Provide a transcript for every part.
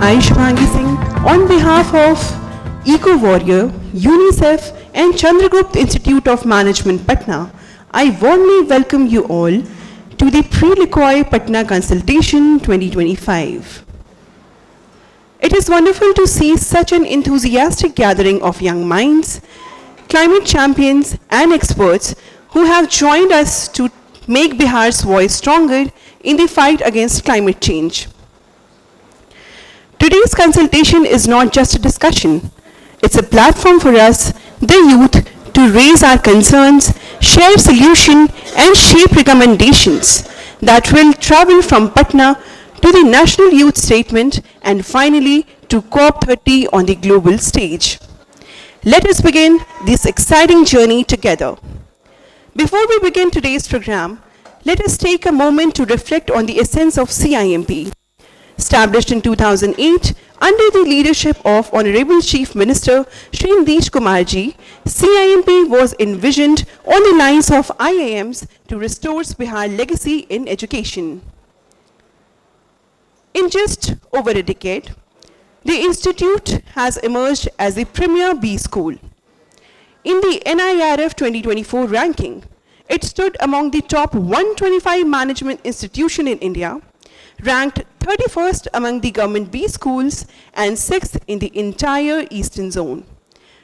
I, Shubhangi Singh, on behalf of Eco Warrior, UNICEF and Chandragupta Institute of Management, Patna, I warmly welcome you all to the Pre-LCOY Patna Consultation 2025. It is wonderful to see such an enthusiastic gathering of young minds, climate champions and experts who have joined us to make Bihar's voice stronger in the fight against climate change. Today's consultation is not just a discussion. It's a platform for us, the youth, to raise our concerns, share solutions, and shape recommendations that will travel from Patna to the National Youth Statement and finally to COP30 on the global stage. Let us begin this exciting journey together. Before we begin today's program, let us take a moment to reflect on the essence of CIMP. Established in 2008 under the leadership of Honorable Chief Minister Shri Nitish Kumar ji, CIMP was envisioned on the lines of IIMs to restore Bihar's legacy in education. In just over a decade, the institute has emerged as the premier B school. In the NIRF 2024 ranking, it stood among the top 125 management institutions in India, ranked 31st among the government B schools and 6th in the entire Eastern Zone.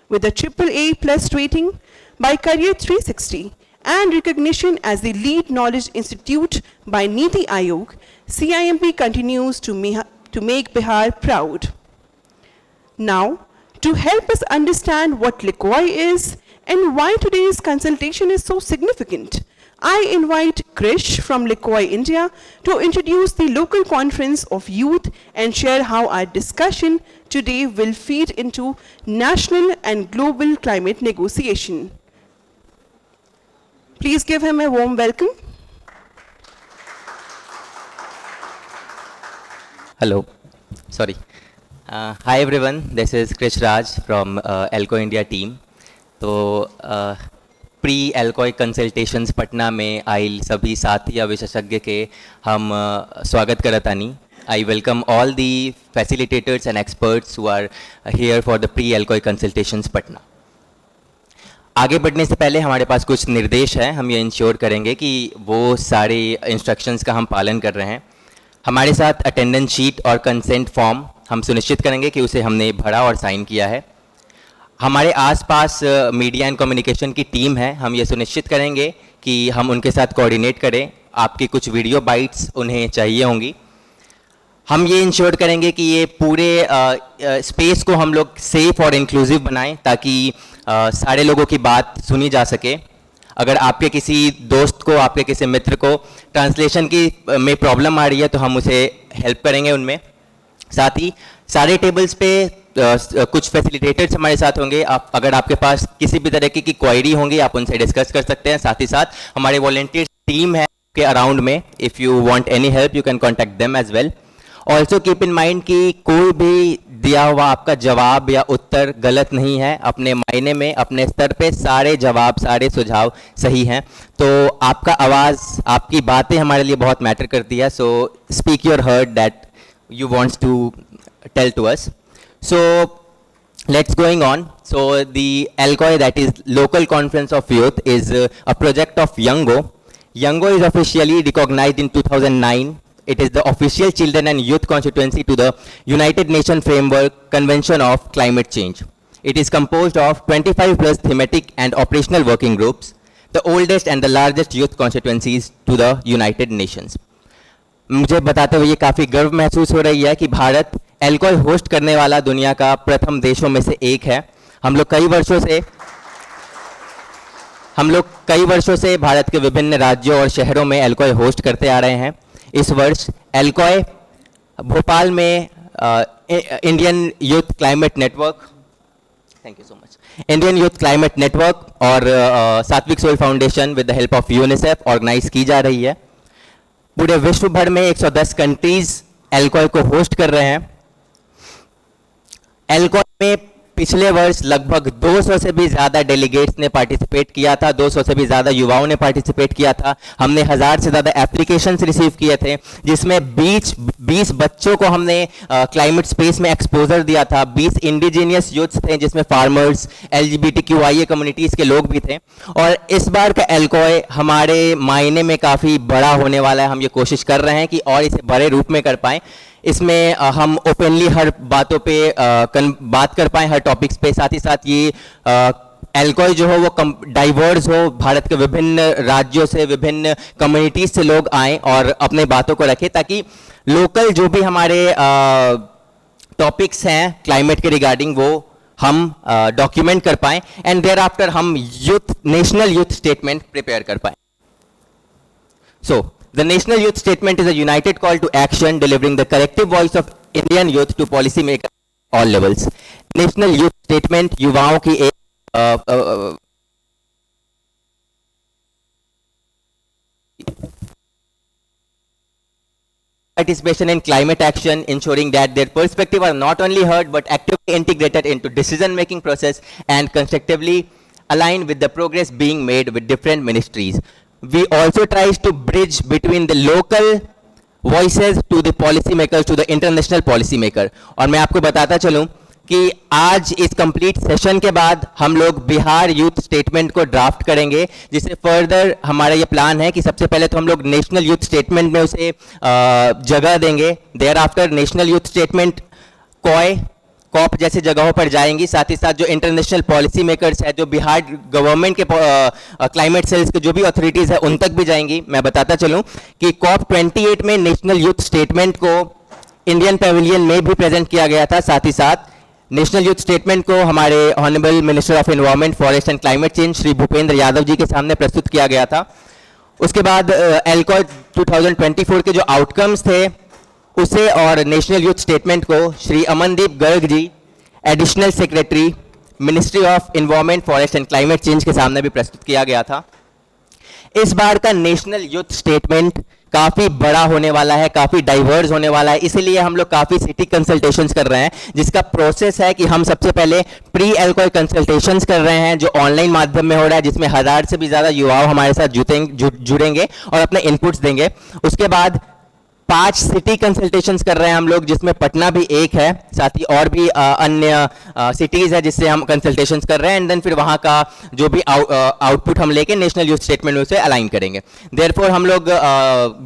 With a AAA plus rating by Career 360 and recognition as the lead knowledge institute by Niti Aayog, CIMP continues to make Bihar proud. Now, to help us understand what LCOY is and why today's consultation is so significant, I invite Krish from LCOY India to introduce the local conference of youth and share how our discussion today will feed into national and global climate negotiation. Please give him a warm welcome. Hello, sorry. Hi everyone, this is Krish Raj from LCOY India team. तो pre LCOY consultations Patna में oil सभी साथी या विशेषज्ञ के हम स्वागत करतानी. I welcome all the facilitators and experts who are here for the pre LCOY consultations Patna. आगे बढ़ने से पहले हमारे पास कुछ निर्देश हैं. हम ये इंश्योर करेंगे कि वो सारे इंस्ट्रक्शंस का हम पालन कर रहे हैं. हमारे साथ अटेंडेंस शीट और कंसेंट फॉर्म हम सुनिश्चित करेंगे कि उसे हमने भरा और साइन किया है. हमारे आसपास मीडिया एंड कम्युनिकेशन की टीम है. हम ये सुनिश्चित करेंगे कि हम उनके साथ कोऑर्डिनेट करें. आपकी कुछ वीडियो बाइट्स उन्हें चाहिए होंगी. हम ये इंश्योर करेंगे कि ये पूरे स्पेस को हम लोग सेफ और इंक्लूसिव बनाएं ताकि सारे लोगों की बात सुनी जा सके. अगर आपके किसी दोस्त को, आपके किसी मित्र को ट्रांसलेशन की में प्रॉब्लम आ रही है तो हम उसे हेल्प करेंगे उनमें. साथ ही सारे टेबल्स पे कुछ फैसिलिटेटर्स हमारे साथ होंगे. आप अगर आपके पास किसी भी तरह की क्वायरी होंगी आप उनसे डिस्कस कर सकते हैं. साथ ही साथ हमारे वॉलंटियर टीम है के अराउंड में. If you want any help you can contact them as well. Also keep in mind कि कोई भी दिया हुआ आपका जवाब या उत्तर गलत नहीं है. अपने मायने में अपने स्तर पे सारे जवाब, सारे सुझाव सही हैं. तो आपका आवाज़, आपकी बातें हमारे लिए बहुत मैटर करती है. So speak your heart that you wants to tell to us. So let's going on. So the LCOY, that is Local Conference of Youth, is a project of Youngo. Youngo is officially recognized in 2009. It is the official children and youth constituency to the United Nations Framework Convention of Climate Change. It is composed of 25 plus thematic and operational working groups, the oldest and the largest youth constituencies to the United Nations. मुझे बताते हुए ये काफ़ी गर्व महसूस हो रही है कि भारत LCOY होस्ट करने वाला दुनिया का प्रथम देशों में से एक है. हम लोग कई वर्षों से भारत के विभिन्न राज्यों और शहरों में LCOY होस्ट करते आ रहे हैं. इस वर्ष LCOY भोपाल में Indian youth climate network, thank you so much, Indian youth climate network और Satvik soul foundation with the help of UNICEF organise की जा रही है. पूरे विश्व भर में 110 कंट्रीज LCOY को होस्ट कर रहे हैं. LCOY में पिछले वर्ष लगभग 200 से भी ज़्यादा डेलीगेट्स ने पार्टिसिपेट किया था, 200 से भी ज़्यादा युवाओं ने पार्टिसिपेट किया था। हमने 1000 से ज़्यादा एप्लीकेशंस रिसीव किए थे, जिसमें 20 बच्चों को हमने क्लाइमेट स्पेस में एक्सपोजर दिया था। 20 इंडिजीनियस यूथ्स थे, जिसमें फार्मर्स, LGBTQIA कम्युनिटीज़ के लोग भी थे। और इस बार का एल्कॉय हमारे मायने में काफ़ी बड़ा होने वाला है। हम ये कोशिश कर रहे हैं कि और इसे बड़े रूप में कर पाएँ। इसमें हम ओपनली हर बातों पे बात कर पाएँ, हर टॉपिक्स पे। साथ ही साथ ये एल्कॉय जो हो वो डाइवर्स हो, भारत के विभिन्न राज्यों से, विभिन्न कम्युनिटीज से लोग आएँ और अपने बातों को रखें, ताकि लोकल जो भी हमारे टॉपिक्स हैं क्लाइमेट के रिगार्डिंग वो हम डॉक्यूमेंट कर पाएँ एंड देयर आफ्टर हम नेशनल यूथ स्टेटमेंट प्रिपेयर कर पाएँ। So, the National Youth Statement is a united call to action delivering the collective voice of Indian youth to policymakers at all levels. National Youth Statement युवाओं की एक participation in climate action, ensuring that their perspective are not only heard but actively integrated into decision-making process and constructively aligned with the progress being made with different ministries. We also tries to bridge between the local voices to the policy makers to the international policy maker. और मैं आपको बताता चलूं कि आज इस complete session के बाद हम लोग बिहार यूथ स्टेटमेंट को ड्राफ्ट करेंगे, जिसे फर्दर हमारा ये प्लान है कि सबसे पहले तो हम लोग नेशनल यूथ स्टेटमेंट में उसे जगह देंगे। Thereafter national youth statement COP जैसे जगहों पर जाएंगी। साथ ही साथ जो इंटरनेशनल पॉलिसी मेकर्स है, जो बिहार गवर्नमेंट के क्लाइमेट सेल्स के जो भी अथॉरिटीज़ है, उन तक भी जाएंगी। मैं बताता चलूं कि COP28 में नेशनल यूथ स्टेटमेंट को इंडियन पेविलियन में भी प्रेजेंट किया गया था। साथ ही साथ नेशनल यूथ स्टेटमेंट को हमारे honourable minister of environment, forest and climate change Shri Bhupender Yadav ji के सामने प्रस्तुत किया गया था। उसके बाद एल्कॉय 2024 के जो आउटकम्स थे उसे और नेशनल यूथ स्टेटमेंट को Shri Amandeep Garg ji, additional secretary, ministry of environment, forest and climate change के सामने भी प्रस्तुत किया गया था। इस बार का नेशनल यूथ स्टेटमेंट काफ़ी बड़ा होने वाला है, काफ़ी डाइवर्स होने वाला है, इसीलिए हम लोग काफ़ी सिटी कंसल्टेशंस कर रहे हैं, जिसका प्रोसेस है कि हम सबसे पहले प्री एल्कॉय कंसल्टेशंस कर रहे हैं, जो ऑनलाइन माध्यम में हो रहा है, जिसमें 1000 से भी ज़्यादा युवाओं हमारे साथ जुड़ेंगे और अपने इनपुट्स देंगे। उसके बाद 5 सिटी कंसल्टेशंस कर रहे हैं हम लोग, जिसमें पटना भी एक है, साथ ही और भी अन्य सिटीज़ है जिससे हम कंसल्टेशंस कर रहे हैं। एंड देन फिर वहाँ का जो भी आउटपुट हम लेके नेशनल यूथ स्टेटमेंट में उसे अलाइन करेंगे। देयरफॉर हम लोग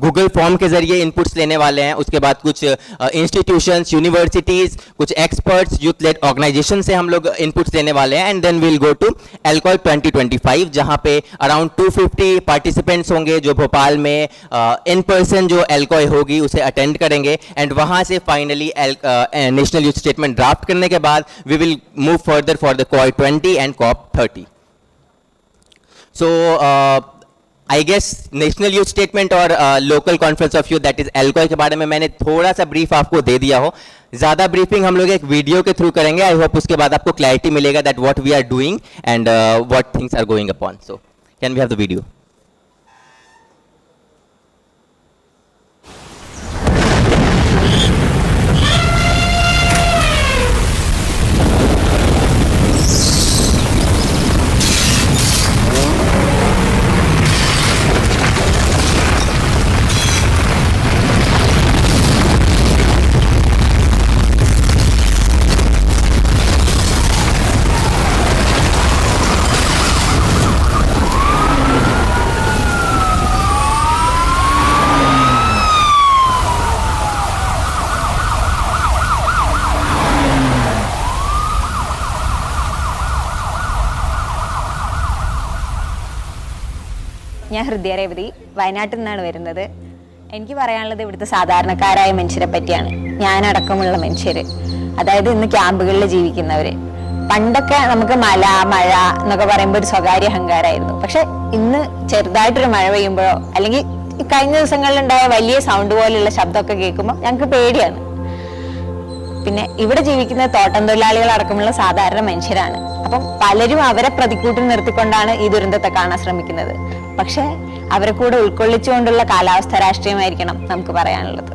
गूगल फॉर्म के जरिए इनपुट्स लेने वाले हैं। उसके बाद कुछ इंस्टीट्यूशंस, यूनिवर्सिटीज़, कुछ एक्सपर्ट्स, यूथ लेड ऑर्गेनाइजेशन से हम लोग इनपुट्स लेने वाले हैं। And then we'll go to LCOY 2025, जहाँ पे अराउंड 250 पार्टिसिपेंट्स होंगे, जो भोपाल में इन पर्सन जो एल्कॉय होगी उसे अटेंड करेंगे। एंड वहां से finally national youth statement draft करने के बाद we will move further for the COY 20 and COP 30। So I guess national youth statement और local conference of youth that is LCOY के बारे में मैंने थोड़ा सा ब्रीफ आपको दे दिया हो। ज्यादा ब्रीफिंग हम लोग एक वीडियो के थ्रू करेंगे। आई होप उसके बाद आपको क्लैरिटी मिलेगा that what we are doing and what things are going upon. So can we have the video? ഞാൻ ഹൃദയരേവതി വയനാട്ടിൽ നിന്നാണ് വരുന്നത്. എനിക്ക് പറയാനുള്ളത് ഇവിടുത്തെ സാധാരണക്കാരായ മനുഷ്യരെ പറ്റിയാണ്. ഞാനടക്കമുള്ള മനുഷ്യർ, അതായത് ഇന്ന് ക്യാമ്പുകളിൽ ജീവിക്കുന്നവർ. പണ്ടൊക്കെ നമുക്ക് മല, മഴ എന്നൊക്കെ പറയുമ്പോൾ ഒരു സ്വകാര്യ അഹങ്കാരമായിരുന്നു. പക്ഷെ ഇന്ന് ചെറുതായിട്ടൊരു മഴ പെയ്യുമ്പോഴോ അല്ലെങ്കിൽ കഴിഞ്ഞ ദിവസങ്ങളിലുണ്ടായ വലിയ സൗണ്ട് പോലെയുള്ള ശബ്ദമൊക്കെ കേൾക്കുമ്പോൾ ഞങ്ങൾക്ക് പേടിയാണ്. പിന്നെ ഇവിടെ ജീവിക്കുന്ന തോട്ടം തൊഴിലാളികൾ അടക്കമുള്ള സാധാരണ മനുഷ്യരാണ്. അപ്പം പലരും അവരെ പ്രതിക്കൂട്ടിൽ നിർത്തിക്കൊണ്ടാണ് ഈ ദുരന്തത്തെ കാണാൻ ശ്രമിക്കുന്നത്. പക്ഷെ അവരെ കൂടെ ഉൾക്കൊള്ളിച്ചുകൊണ്ടുള്ള കാലാവസ്ഥ രാഷ്ട്രീയമായിരിക്കണം നമുക്ക് പറയാനുള്ളത്.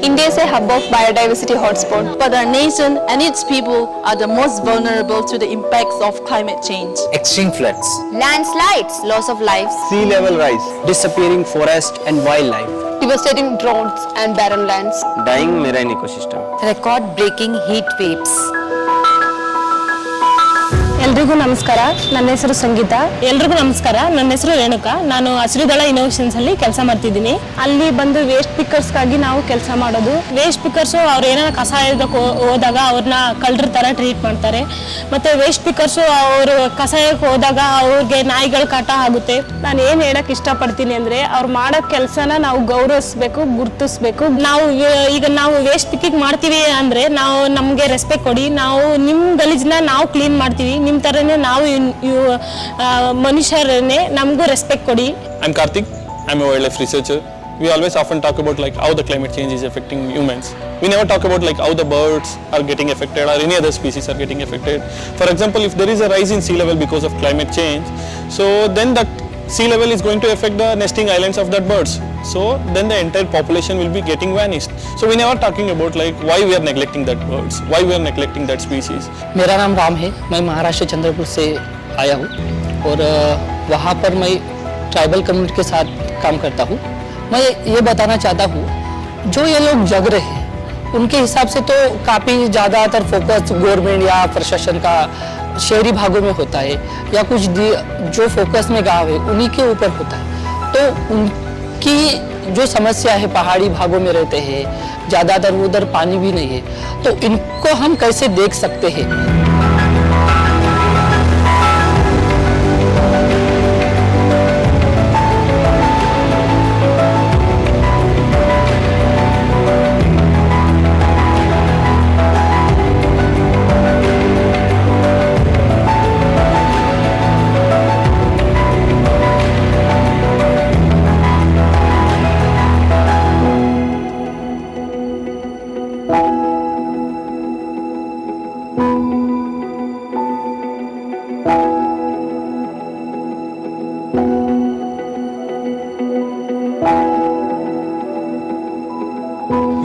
India is a hub of biodiversity hotspot, but our nation and its people are the most vulnerable to the impacts of climate change. Extreme floods, Landslides, loss of lives, sea level rise, disappearing forest and wildlife, Devastating droughts and barren lands. dying marine ecosystem. record-breaking heat waves. ಎಲ್ರಿಗೂ ನಮಸ್ಕಾರ. ನನ್ನ ಹೆಸರು ಸಂಗೀತ. ಎಲ್ರಿಗೂ ನಮಸ್ಕಾರ. ನನ್ನ ಹೆಸರು ರೇಣುಕಾ. ನಾನು Hasirudala innovations ಅಲ್ಲಿ ಕೆಲಸ ಮಾಡ್ತಿದ್ದೀನಿ. ಅಲ್ಲಿ ಬಂದು ವೇಸ್ಟ್ ಪಿಕ್ಕರ್ಸ್ಗಾಗಿ ನಾವು ಕೆಲಸ ಮಾಡೋದು. ವೇಸ್ಟ್ ಪಿಕ್ಕರ್ಸು ಅವ್ರು ಏನಾರ ಕಸ ಹೋದಾಗ ಅವ್ರನ್ನ ಕಳ್ಳರ ಥರ ಟ್ರೀಟ್ ಮಾಡ್ತಾರೆ. ಮತ್ತು ವೇಸ್ಟ್ ಪಿಕ್ಕರ್ಸು ಅವರು ಕಸ ಹೋದಾಗ ಅವ್ರಿಗೆ ನಾಯಿಗಳ ಕಾಟ ಆಗುತ್ತೆ. ನಾನು ಏನು ಹೇಳಕ್ಕೆ ಇಷ್ಟಪಡ್ತೀನಿ ಅಂದರೆ ಅವ್ರು ಮಾಡೋ ಕೆಲಸನ ನಾವು ಗೌರವಿಸ್ಬೇಕು, ಗುರುತಿಸ್ಬೇಕು. ನಾವು ವೇಸ್ಟ್ ಪಿಕ್ಕಿಂಗ್ ಮಾಡ್ತೀವಿ ಅಂದರೆ ನಾವು ನಮಗೆ ರೆಸ್ಪೆಕ್ಟ್ ಕೊಡಿ. ನಾವು ನಿಮ್ಮ ಗಲೀಜನ್ನ ನಾವು ಕ್ಲೀನ್ ಮಾಡ್ತೀವಿ. ನಿಮ್ಮ ಥರನೇ ನಾವು ಮನುಷ್ಯರನ್ನೇ ನಮಗೂ ರೆಸ್ಪೆಕ್ಟ್ ಕೊಡಿ. I'm Karthik. I'm a wildlife researcher. We always often talk about like how the climate change is affecting humans. We never talk about like how the birds are getting affected or any other species are getting affected. For example, if there is a rise in sea level because of climate change, so then that sea level is going to affect the nesting islands of that birds. So then the entire population will be getting vanished. So we never talking about like why we are neglecting that birds, why we are neglecting that species. मेरा नाम राम है. मैं महाराष्ट्र चंद्रपुर से आया हूँ और वहाँ पर मैं ट्राइबल कम्युनिटी के साथ काम करता हूँ. मैं ये बताना चाहता हूँ जो ये लोग जग रहे हैं उनके हिसाब से तो काफ़ी ज़्यादातर फोकस गवर्नमेंट या प्रशासन का शहरी भागों में होता है या कुछ जो फोकस में गांव है उन्हीं के ऊपर होता है. तो उनकी जो समस्या है पहाड़ी भागों में रहते हैं, ज़्यादातर उधर पानी भी नहीं है, तो इनको हम कैसे देख सकते हैं.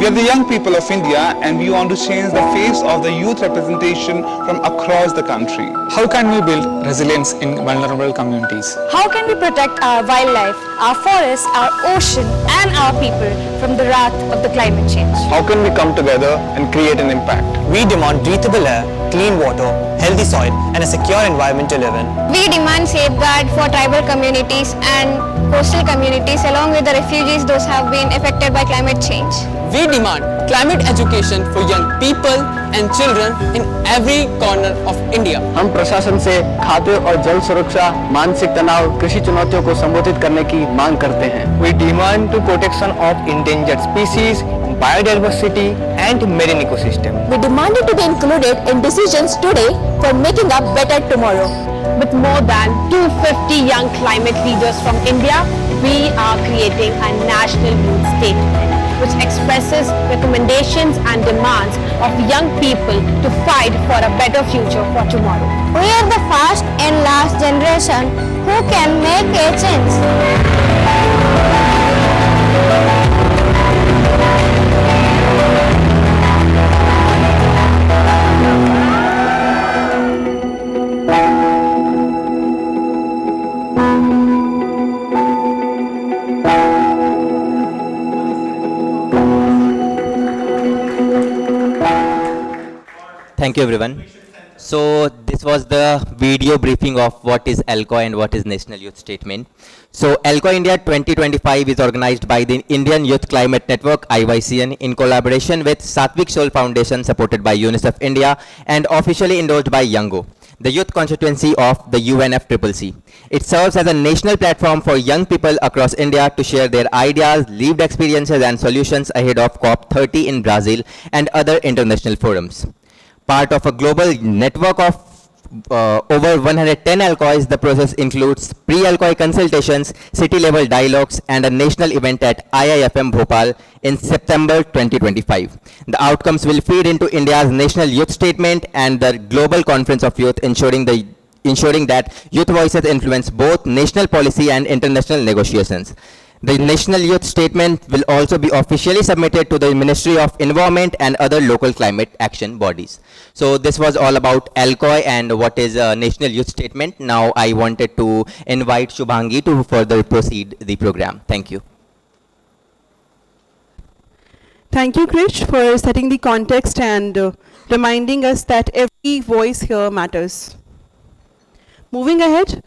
We are the young people of India and we want to change the face of the youth representation from across the country. How can we build resilience in vulnerable communities? How can we protect our wildlife, our forests, our ocean and our people from the wrath of the climate change? How can we come together and create an impact? We demand breathable air, clean water, healthy soil and a secure environment to live in. We demand safeguard for tribal communities and coastal communities along with the refugees those have been affected by climate change. We demand climate education for young people and children in every corner of India. हम प्रशासन से खाद्य और जल सुरक्षा, मानसिक तनाव, कृषि चुनौतियों को संबोधित करने की मांग करते हैं. We demand to protection of endangered species, biodiversity and marine ecosystem. We demand it to be included in decisions today for making a better tomorrow. With more than 250 young climate leaders from India, we are creating a national youth statement which expresses recommendations and demands of young people to fight for a better future for tomorrow. We are the first and last generation who can make a change. Thank you everyone. So this was the video briefing of what is LCOY and what is National Youth Statement. So LCOY India 2025 is organized by the Indian Youth Climate Network IYCN in collaboration with Satvik Shol Foundation supported by UNICEF India and officially endorsed by Yango, the youth constituency of the UNFCCC. It serves as a national platform for young people across India to share their ideas, lived experiences and solutions ahead of COP30 in Brazil and other international forums. Part of a global network of over 110 LCOYs, the process includes pre-LCOY consultations, city-level dialogues, and a national event at IIFM Bhopal in September 2025. The outcomes will feed into India's National Youth Statement and the Global Conference of Youth, ensuring that youth voices influence both national policy and international negotiations. The National Youth Statement will also be officially submitted to the Ministry of Environment and other local climate action bodies. So this was all about LCOY and what is a National Youth Statement. Now I wanted to invite Shubhangi to further proceed the program. Thank you. Thank you, Krish, for setting the context and reminding us that every voice here matters. Moving ahead,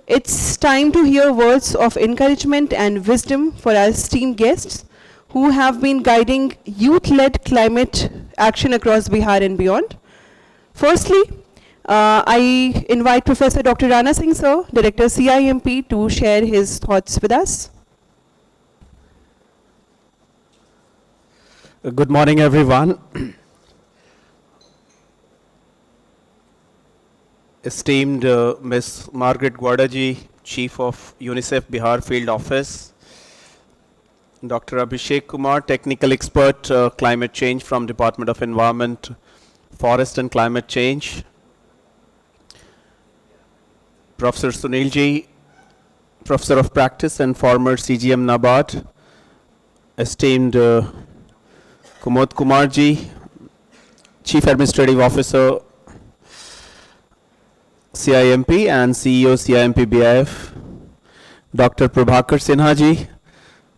it's time to hear words of encouragement and wisdom for our esteemed guests who have been guiding youth-led climate action across Bihar and beyond. Firstly, I invite Professor Dr. Rana Singh Sir, Director CIMP, to share his thoughts with us. Good morning, everyone. Esteemed Ms. Margaret Gwadaji, Chief of UNICEF Bihar Field Office, Dr. Abhishek Kumar, Technical Expert, Climate Change from Department of Environment, Forest and Climate Change, Professor Sunil Ji, Professor of Practice and former CGM NABARD, esteemed Kumod Kumar Ji, Chief Administrative Officer, CIMP and CEO CIMP BIF, Dr. Prabhakar Sinha Ji,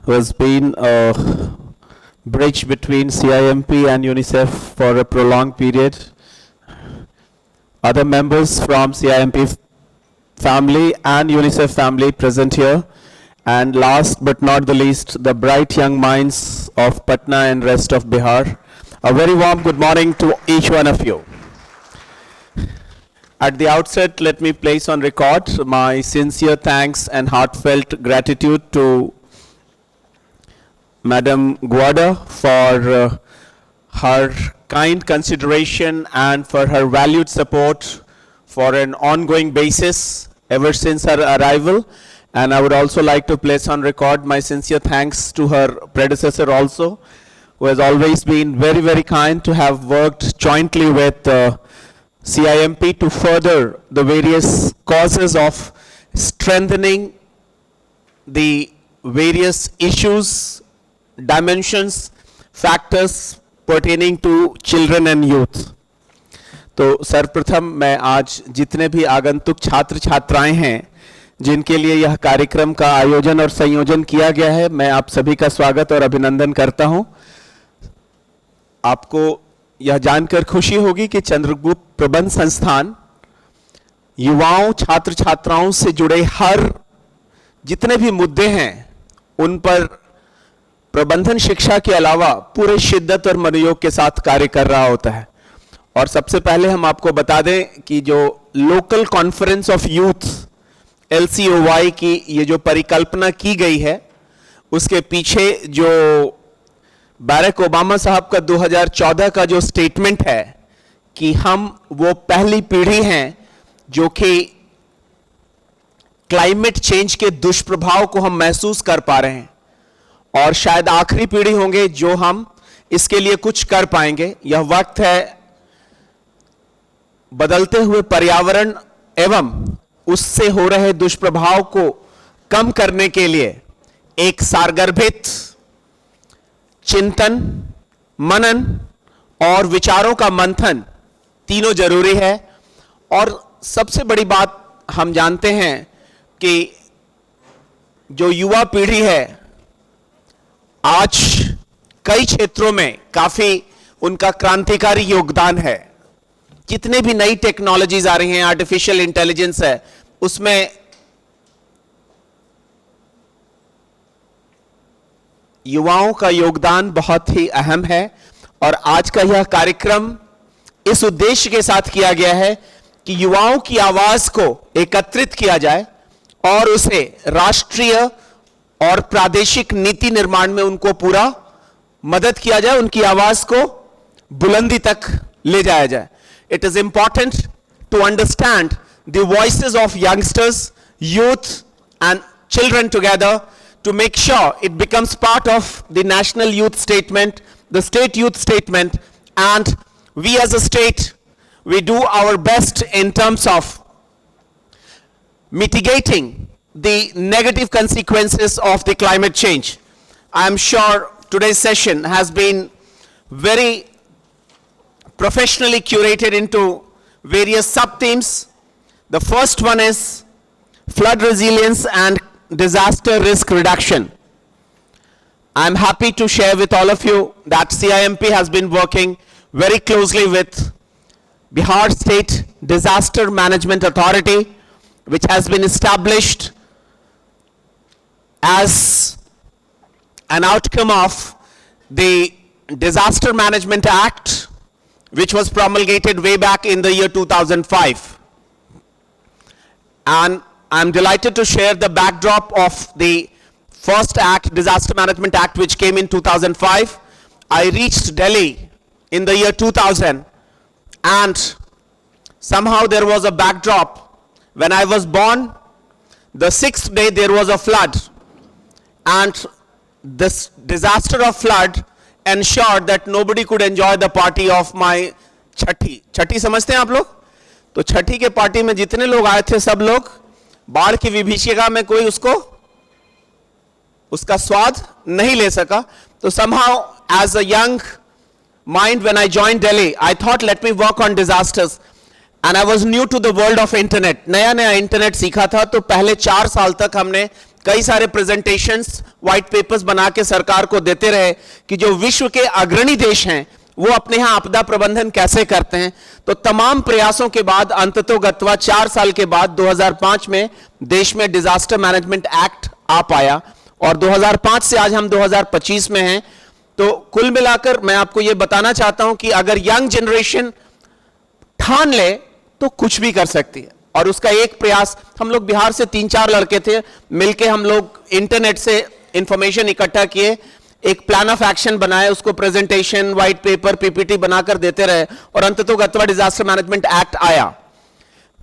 who has been a bridge between CIMP and UNICEF for a prolonged period, other members from CIMP family and UNICEF family present here, and last but not the least, the bright young minds of Patna and rest of Bihar. A very warm good morning to each one of you. At the outset, let me place on record my sincere thanks and heartfelt gratitude to Madam Gwada for her kind consideration and for her valued support for an ongoing basis ever since her arrival. And I would also like to place on record my sincere thanks to her predecessor also, who has always been very, very kind to have worked jointly with CIMP to further the various causes of strengthening the various issues, dimensions, factors pertaining to children and youth. तो सर्वप्रथम मैं आज जितने भी आगंतुक छात्र छात्राएं हैं जिनके लिए यह कार्यक्रम का आयोजन और संयोजन किया गया है, मैं आप सभी का स्वागत और अभिनंदन करता हूं। आपको यह जानकर खुशी होगी कि चंद्रगुप्त प्रबंध संस्थान युवाओं छात्र छात्राओं से जुड़े हर जितने भी मुद्दे हैं उन पर प्रबंधन शिक्षा के अलावा पूरे शिद्दत और मनोयोग के साथ कार्य कर रहा होता है। और सबसे पहले हम आपको बता दें कि जो local conference of youth LCOY की ये जो परिकल्पना की गई है उसके पीछे जो बैरक ओबामा साहब का 2014 का जो स्टेटमेंट है कि हम वो पहली पीढ़ी हैं जो कि क्लाइमेट चेंज के दुष्प्रभाव को हम महसूस कर पा रहे हैं और शायद आखिरी पीढ़ी होंगे जो हम इसके लिए कुछ कर पाएंगे। यह वक्त है बदलते हुए पर्यावरण एवं उससे हो रहे दुष्प्रभाव को कम करने के लिए एक सारगर्भित चिंतन, मनन और विचारों का मंथन तीनों जरूरी है। और सबसे बड़ी बात हम जानते हैं कि जो युवा पीढ़ी है आज कई क्षेत्रों में काफी उनका क्रांतिकारी योगदान है। जितने भी नई टेक्नोलॉजीज आ रही हैं, आर्टिफिशियल इंटेलिजेंस है, उसमें युवाओं का योगदान बहुत ही अहम है। और आज का यह कार्यक्रम इस उद्देश्य के साथ किया गया है कि युवाओं की आवाज को एकत्रित किया जाए और उसे राष्ट्रीय और प्रादेशिक नीति निर्माण में उनको पूरा मदद किया जाए, उनकी आवाज को बुलंदी तक ले जाया जाए। It is important to understand the voices of youngsters, youth and children together to make sure it becomes part of the National Youth Statement, the State Youth Statement, and we as a state, we do our best in terms of mitigating the negative consequences of the climate change. I am sure today's session has been very professionally curated into various sub-themes. The first one is flood resilience and disaster risk reduction. I'm happy to share with all of you that CIMP has been working very closely with Bihar State Disaster Management Authority, which has been established as an outcome of the Disaster Management Act, which was promulgated way back in the year 2005. And I'm delighted to share the backdrop of the first act, Disaster Management Act, which came in 2005. I reached Delhi in the year 2000, and somehow there was a backdrop. When I was born, the 6th day there was a flood, and this disaster of flood ensured that nobody could enjoy the party of my छठी. छठी समझते हैं आप लोग? तो छठी के party में जितने लोग आए थे सब लोग बाढ़ की विभीषिका में कोई उसका स्वाद नहीं ले सका. तो somehow as a young mind, when I joined Delhi, I thought let me work on disasters, and I was new to the world of internet. नया नया इंटरनेट सीखा था, तो पहले 4 साल तक हमने कई सारे प्रेजेंटेशंस, व्हाइट पेपर्स बना के सरकार को देते रहे कि जो विश्व के अग्रणी देश हैं वो अपने यहाँ आपदा प्रबंधन कैसे करते हैं. तो तमाम प्रयासों के बाद अंततोगत्वा 4 साल के बाद 2005 में देश में डिजास्टर मैनेजमेंट एक्ट आ पाया, और 2005 से आज हम 2025 में हैं. तो कुल मिलाकर मैं आपको ये बताना चाहता हूं कि अगर यंग जनरेशन ठान ले तो कुछ भी कर सकती है. और उसका एक प्रयास, हम लोग बिहार से 3-4 लड़के थे, मिलके हम लोग इंटरनेट से इंफॉर्मेशन इकट्ठा किए, एक प्लान ऑफ एक्शन बनाए, उसको प्रेजेंटेशन, व्हाइट पेपर, पीपीटी बनाकर देते रहे, और अंततोगत्वा डिजास्टर मैनेजमेंट एक्ट आया.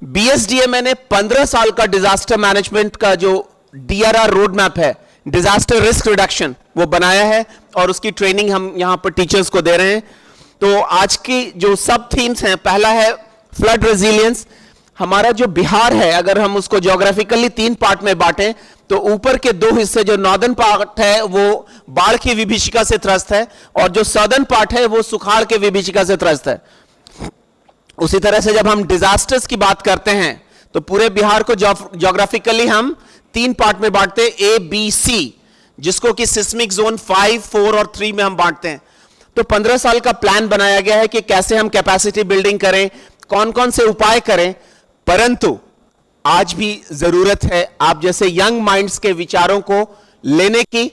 बीएसडीएमए ने 15 साल का डिजास्टर मैनेजमेंट का जो डीआरआर रोड मैप है, डिजास्टर रिस्क रिडक्शन, वो बनाया है, और उसकी ट्रेनिंग हम यहां पर टीचर्स को दे रहे हैं. तो आज की जो सब थीम्स हैं, पहला है फ्लड रेजिलियंस. हमारा जो बिहार है, अगर हम उसको ज्योग्राफिकली 3 पार्ट में बांटें, तो ऊपर के 2 हिस्से, जो नॉर्दर्न पार्ट है वो बाढ़ की विभीषिका से त्रस्त है, और जो सदर्न पार्ट है वो सुखाड़ के विभीषिका से त्रस्त है. उसी तरह से जब हम डिजास्टर्स की बात करते हैं तो पूरे बिहार को ज्योग्राफिकली हम 3 पार्ट में बांटते हैं, ए बी सी, जिसको कि सिस्मिक जोन 5, 4 और 3 में हम बांटते हैं. तो 15 साल का प्लान बनाया गया है कि कैसे हम कैपेसिटी बिल्डिंग करें, कौन कौन से उपाय करें. परंतु आज भी जरूरत है आप जैसे यंग माइंड्स के विचारों को लेने की,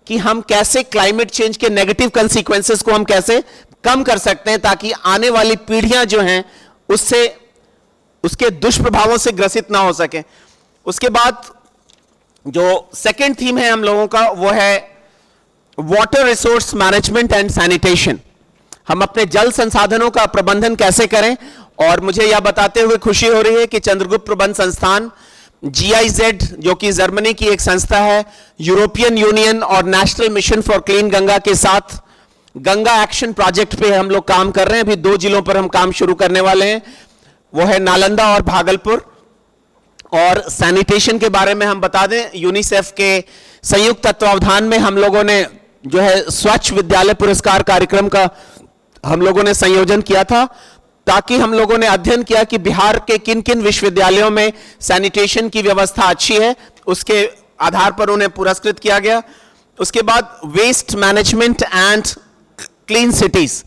कि हम कैसे क्लाइमेट चेंज के नेगेटिव कंसीक्वेंसेस को हम कैसे कम कर सकते हैं, ताकि आने वाली पीढ़ियां जो हैं उसके दुष्प्रभावों से ग्रसित ना हो सके. उसके बाद जो सेकंड थीम है हम लोगों का, वो है water resource management and sanitation. हम अपने जल संसाधनों का प्रबंधन कैसे करें. और मुझे यह बताते हुए खुशी हो रही है कि चंद्रगुप्त प्रबंध संस्थान, GIZ, जो कि जर्मनी की एक संस्था है, यूरोपियन यूनियन और national mission for clean Ganga के साथ गंगा एक्शन प्रोजेक्ट पे हम लोग काम कर रहे हैं. अभी 2 जिलों पर हम काम शुरू करने वाले हैं, वो है नालंदा और भागलपुर. और सैनिटेशन के बारे में हम बता दें, यूनिसेफ के संयुक्त तत्वावधान में हम लोगों ने जो है स्वच्छ विद्यालय पुरस्कार कार्यक्रम का हम लोगों ने संयोजन किया था, ताकि हम लोगों ने अध्ययन किया कि बिहार के किन किन विश्वविद्यालयों में सैनिटेशन की व्यवस्था अच्छी है, उसके आधार पर उन्हें पुरस्कृत किया गया. उसके बाद waste management and clean cities,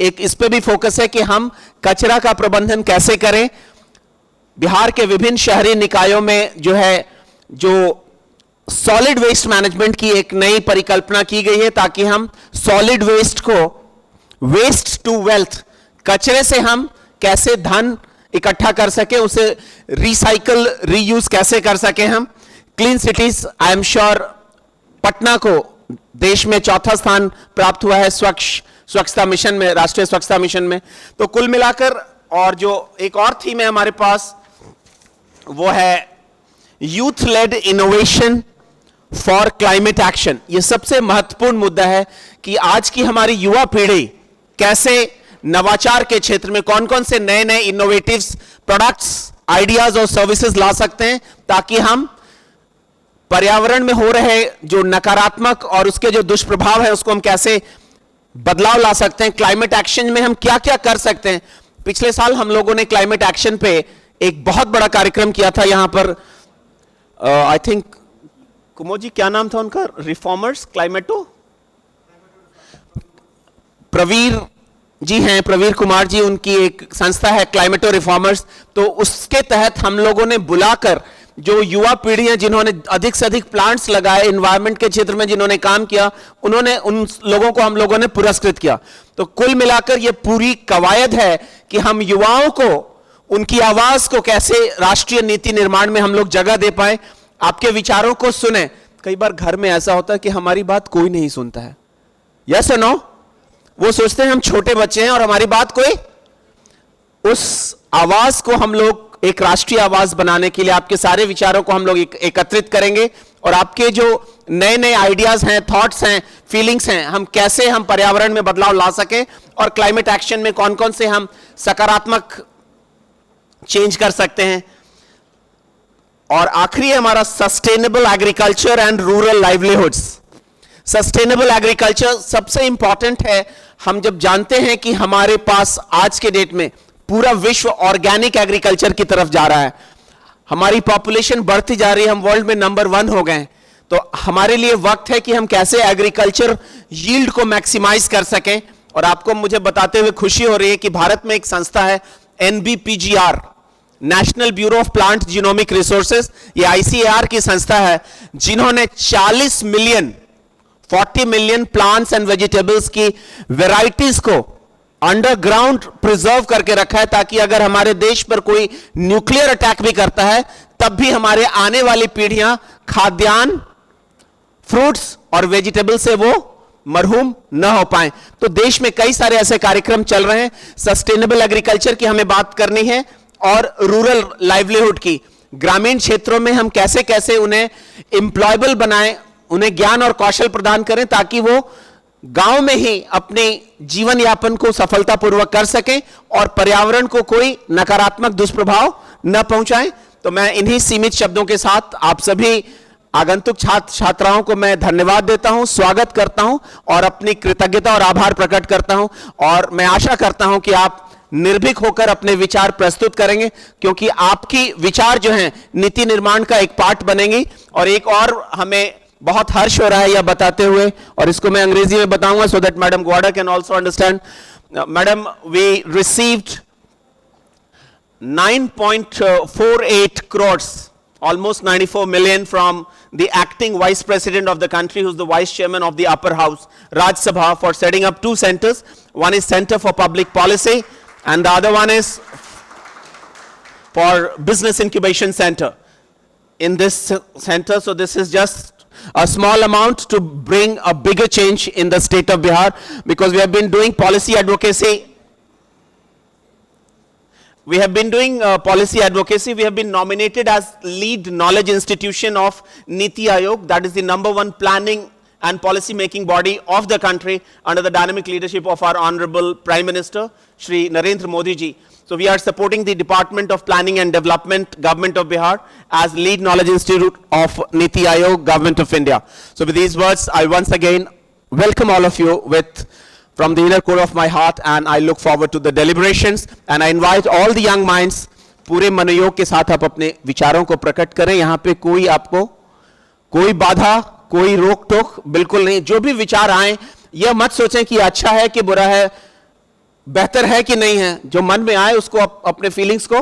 एक इस पे भी फोकस है कि हम कचरा का प्रबंधन कैसे करें. बिहार के विभिन्न शहरी निकायों में जो सॉलिड वेस्ट मैनेजमेंट की एक नई परिकल्पना की गई है, ताकि हम सॉलिड वेस्ट को वेस्ट टू वेल्थ, कचरे से हम कैसे धन इकट्ठा कर सके, उसे रिसाइकल रीयूज कैसे कर सके हम. Clean cities, I am sure Patna को देश में 4था स्थान प्राप्त हुआ है स्वच्छता मिशन में, राष्ट्रीय स्वच्छता मिशन में. तो कुल मिलाकर, और जो एक और थीम है हमारे पास, वो है youth led innovation for climate action. ये सबसे महत्वपूर्ण मुद्दा है कि आज की हमारी युवा पीढ़ी कैसे नवाचार के क्षेत्र में कौन कौन से नए नए इनोवेटिव प्रोडक्ट्स, आइडियाज और सर्विसेज ला सकते हैं, ताकि हम पर्यावरण में हो रहे जो नकारात्मक और उसके जो दुष्प्रभाव है उसको हम कैसे बदलाव ला सकते हैं, क्लाइमेट एक्शन में हम क्या क्या कर सकते हैं। पिछले साल हम लोगों ने क्लाइमेट एक्शन पे एक बहुत बड़ा कार्यक्रम किया था यहां पर, आई थिंक कुमोद जी क्या नाम था उनका, रिफॉर्मर्स क्लाइमेटो, प्रवीर जी हैं, प्रवीर कुमार जी, उनकी एक संस्था है क्लाइमेटो रिफॉर्मर्स। तो उसके तहत हम लोगों ने बुलाकर जो युवा पीढ़ी है जिन्होंने अधिक से अधिक प्लांट्स लगाए, एनवायरनमेंट के क्षेत्र में जिन्होंने काम किया, उन्होंने उन लोगों को हम लोगों ने पुरस्कृत किया। तो कुल मिलाकर ये पूरी कवायद है कि हम युवाओं को उनकी आवाज को कैसे राष्ट्रीय नीति निर्माण में हम लोग जगह दे पाए, आपके विचारों को सुने। कई बार घर में ऐसा होता है कि हमारी बात कोई नहीं सुनता है, यस और नो, वो सोचते हैं हम छोटे बच्चे हैं और हमारी बात कोई, उस आवाज को हम लोग एक राष्ट्रीय आवाज बनाने के लिए आपके सारे विचारों को हम लोग एकत्रित करेंगे और आपके जो नए नए आइडियाज हैं, थॉट्स हैं, फीलिंग्स हैं, हम कैसे हम पर्यावरण में बदलाव ला सकें और क्लाइमेट एक्शन में कौन कौन से हम सकारात्मक चेंज कर सकते हैं। और आखिरी है हमारा sustainable agriculture and rural livelihoods. Sustainable agriculture सबसे इंपॉर्टेंट है। हम जब जानते हैं कि हमारे पास आज के डेट में पूरा विश्व ऑर्गेनिक एग्रीकल्चर की तरफ जा रहा है, हमारी पॉपुलेशन बढ़ती जा रही है, हम वर्ल्ड में नंबर 1 हो गए, तो हमारे लिए वक्त है कि हम कैसे एग्रीकल्चर यील्ड को मैक्सिमाइज कर सकें। और आपको मुझे बताते हुए खुशी हो रही है कि भारत में एक संस्था है NBPGR, national bureau of plant genomic resources, ये ICAR की संस्था है जिन्होंने 40 मिलियन प्लांट्स एंड वेजिटेबल्स की वेराइटीज को अंडरग्राउंड प्रिजर्व करके रखा है, ताकि अगर हमारे देश पर कोई न्यूक्लियर अटैक भी करता है तब भी हमारे आने वाली पीढ़ियां खाद्यान्न, फ्रूट्स और वेजिटेबल से वो मरहूम न हो पाए। तो देश में कई सारे ऐसे कार्यक्रम चल रहे हैं। सस्टेनेबल एग्रीकल्चर की हमें बात करनी है और रूरल लाइवलीहुड की, ग्रामीण क्षेत्रों में हम कैसे कैसे उन्हें एम्प्लॉयबल बनाएं, उन्हें ज्ञान और कौशल प्रदान करें ताकि वो गांव में ही अपने जीवन यापन को सफलतापूर्वक कर सकें और पर्यावरण को कोई नकारात्मक दुष्प्रभाव न पहुंचाएं। तो मैं इन्हीं सीमित शब्दों के साथ आप सभी आगंतुक छात्र छात्राओं को मैं धन्यवाद देता हूं, स्वागत करता हूं और अपनी कृतज्ञता और आभार प्रकट करता हूं। और मैं आशा करता हूं कि आप निर्भीक होकर अपने विचार प्रस्तुत करेंगे, क्योंकि आपकी विचार जो हैं नीति निर्माण का एक पार्ट बनेंगी। और एक और हमें बहुत हर्ष हो रहा है यह बताते हुए, और इसको मैं अंग्रेजी में बताऊंगा सो दैट मैडम ग्वाडा can also understand. Madam, we received 9.48 crores, almost 94 million from the acting vice president of the country, who's the vice chairman of the upper house, Raj Sabha, for setting up 2 centers. One is Center for Public Policy and the other one is for Business Incubation Center in this center. So this is just a small amount to bring a bigger change in the state of Bihar, because we have been doing policy advocacy. We have been doing policy advocacy. We have been nominated as lead knowledge institution of Niti Aayog. That is the #1 planning and policy making body of the country under the dynamic leadership of our Honorable Prime Minister, Shri Narendra Modi ji. So we are supporting the Department of Planning and Development, Government of Bihar, as lead knowledge institute of Niti Aayog, Government of India. So with these words, I once again welcome all of you from the inner core of my heart, and I look forward to the deliberations, and I invite all the young minds, पूरे मनोयोग के साथ आप अपने विचारों को प्रकट करें। यहाँ पे कोई आपको कोई बाधा, कोई रोक टोक बिल्कुल नहीं। जो भी विचार आए, यह मत सोचें कि अच्छा है कि बुरा है, बेहतर है कि नहीं है। जो मन में आए उसको अपने फीलिंग्स को,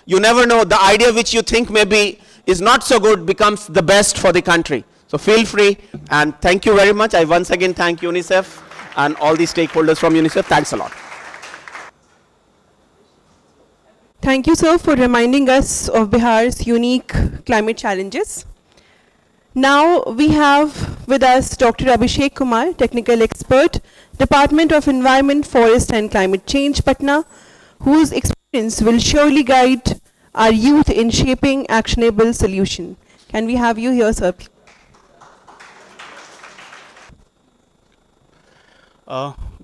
you never know, the idea which you think maybe is not so good becomes the best for the country. So feel free, and thank you very much. I once again thank UNICEF and all the stakeholders from UNICEF. Thanks a lot. Thank you, sir, for reminding us of Bihar's unique climate challenges. Now we have with us Dr. Abhishek Kumar, technical expert, Department of Environment, Forest and Climate Change, Patna, whose experience will surely guide our youth in shaping actionable solution. Can we have you here, sir?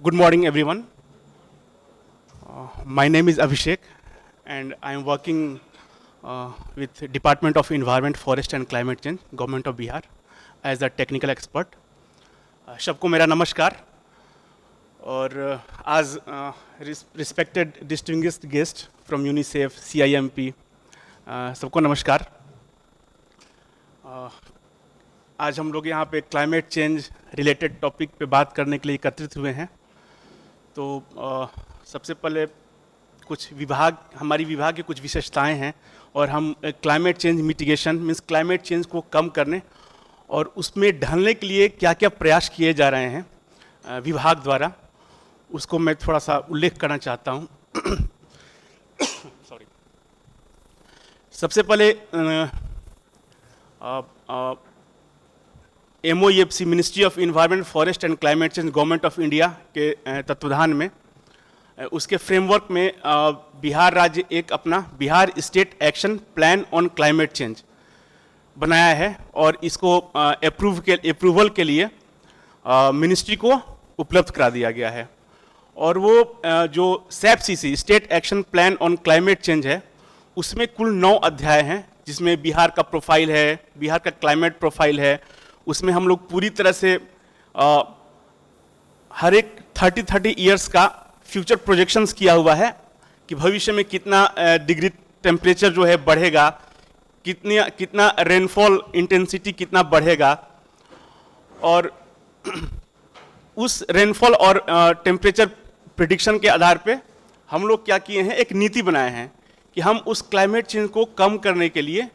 Good morning, everyone. My name is Abhishek, and I am working with Department of Environment, Forest and Climate Change, Government of Bihar, as a technical expert. सबको मेरा नमस्कार और आज respected distinguished guest from UNICEF, CIMP, सबको नमस्कार. आज हम लोग यहाँ पे क्लाइमेट चेंज रिलेटेड टॉपिक पे बात करने के लिए एकत्रित हुए हैं. तो सबसे पहले कुछ हमारी विभाग की कुछ विशेषताएं हैं और हम climate change mitigation means climate change को कम करने और उसमें ढलने के लिए क्या क्या प्रयास किए जा रहे हैं विभाग द्वारा, उसको मैं थोड़ा सा उल्लेख करना चाहता हूँ. सॉरी. सबसे पहले MOEFC ministry of environment, forest and climate change, government of India के तत्वाधान में उसके फ्रेमवर्क में बिहार राज्य एक अपना Bihar state action plan on climate change बनाया है और इसको अप्रूवल के लिए मिनिस्ट्री को उपलब्ध करा दिया गया है. और वो जो SAPCC state action plan on climate change है उसमें कुल 9 अध्याय हैं, जिसमें बिहार का प्रोफाइल है, बिहार का क्लाइमेट प्रोफाइल है. उसमें हम लोग पूरी तरह से हर एक 30 ईयर्स का फ्यूचर प्रोजेक्शंस किया हुआ है कि भविष्य में कितना डिग्री टेम्परेचर जो है बढ़ेगा, कितना रेनफॉल इंटेंसिटी कितना बढ़ेगा, और उस रेनफॉल और टेम्परेचर प्रिडिक्शन के आधार पे हम लोग क्या किए हैं, एक नीति बनाए हैं कि हम उस क्लाइमेट चेंज को कम करने के लिए